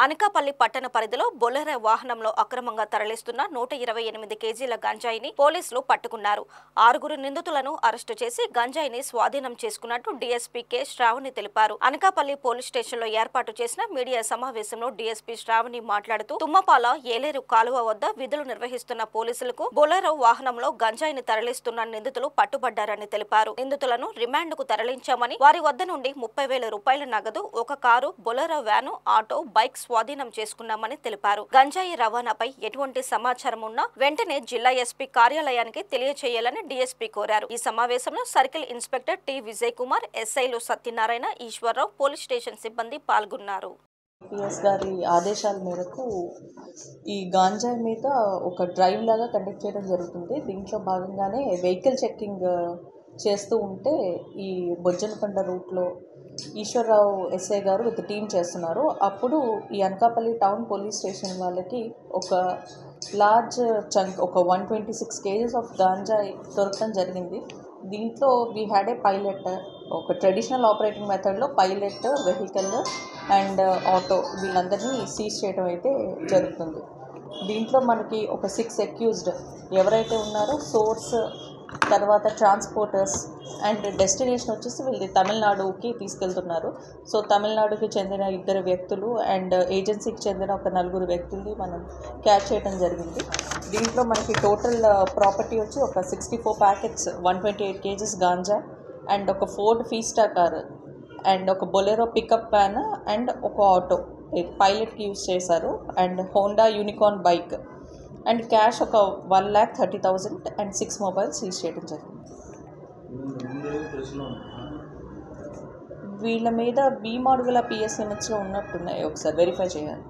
అనకాపల్లి పట్టణ పరిధిలో బొలెరో వాహనంలో అక్రమంగా తరలిస్తున్న 128 కేజీల గంజాయిని పోలీసులు పట్టుకున్నారు. 6 నిందితులను అరెస్టు చేసి గంజాయిని స్వాధీనం చేసుకున్నట్టు డీఎస్పీ కె శ్రావణి తెలిపారు. అనకాపల్లి పోలీస్ స్టేషన్లో ఏర్పాటు చేసిన మీడియా సమావేశంలో డీఎస్పీ శ్రావణి మాట్లాడుతూ తుమ్మపాల ఏలేరు కాలువ వద్ద విధులు నిర్వహిస్తున్న పోలీసులకు బొలెరో వాహనంలో గంజాయిని తరలిస్తున్న నిందితులు పట్టుబడ్డారని తెలిపారు. నిందితులను రిమాండ్కు తరలించామని, వారి వద్ద నుండి 30,000 రూపాయల నగదు, ఒక car, Bolero van, auto, bike స్వాధీనం చేసుకున్నామని తెలిపారు. గంజాయి రవాణాపై ఎటువంటి సమాచారం ఉన్నా వెంటనే జిల్లా ఎస్పీ కార్యాలయానికి తెలియచేయాలని డీఎస్పీ కోరారు. ఈ సమావేశంలో circle inspector T Vijay Kumar, ఎస్ఐలు సత్యనారాయణ, ఈశ్వరరావు, పోలీస్ స్టేషన్ సిబ్బంది పాల్గొన్నారు. పిఎస్ గారి ఆదేశాల మేరకు ఈ గాంజాయి మీద ఒక డ్రైవ్ లాగా కండక్ట్ చేయడం జరుగుతుంది. దీంట్లో భాగంగానే వెహికల్ చెక్కింగ్ చేస్తూ ఉంటే ఈ బొజ్జనకొండ రూట్లో ఈశ్వరరావు ఎస్ఐ గారు విత్ టీమ్ చేస్తున్నారు. అప్పుడు ఈ అనకాపల్లి టౌన్ పోలీస్ స్టేషన్ వాళ్ళకి ఒక లార్జ్ చంక్, ఒక 126 కేజెస్ ఆఫ్ గాంజాయి దొరకడం జరిగింది. దీంట్లో వీ హ్యాడ్ ఏ పైలట్, ఒక ట్రెడిషనల్ ఆపరేటింగ్ మెథడ్లో పైలట్, వెహికల్ అండ్ ఆటో వీళ్ళందరినీ సీజ్ చేయడం అయితే జరుగుతుంది. దీంట్లో మనకి ఒక 6 అక్యూజ్డ్ ఎవరైతే ఉన్నారో సోర్స్, తర్వాత ట్రాన్స్పోర్టర్స్ అండ్ డెస్టినేషన్ వచ్చేసి వీళ్ళు తమిళనాడుకి తీసుకెళ్తున్నారు. సో తమిళనాడుకి చెందిన 2 వ్యక్తులు అండ్ ఏజెన్సీకి చెందిన ఒక 4 వ్యక్తుల్ని మనం క్యాచ్ చేయడం జరిగింది. దీంట్లో మనకి టోటల్ ప్రాపర్టీ వచ్చి ఒక 64 ప్యాకెట్స్, 128 కేజెస్ గాంజా అండ్ ఒక ఫోర్డ్ ఫీస్టా కార్ అండ్ ఒక బొలెరో పికప్ వ్యాన్ అండ్ ఒక ఆటో పైలట్కి యూజ్ చేశారు and Honda unicorn bike and cash ఒక 1,30,000 అండ్ 6 మొబైల్స్ యూజ్ చేయడం జరిగింది. వీళ్ళ మీద బి మాడుగుల పిఎస్ లిమిట్స్లో ఉన్నట్టున్నాయి, ఒకసారి వెరిఫై చేయాలి.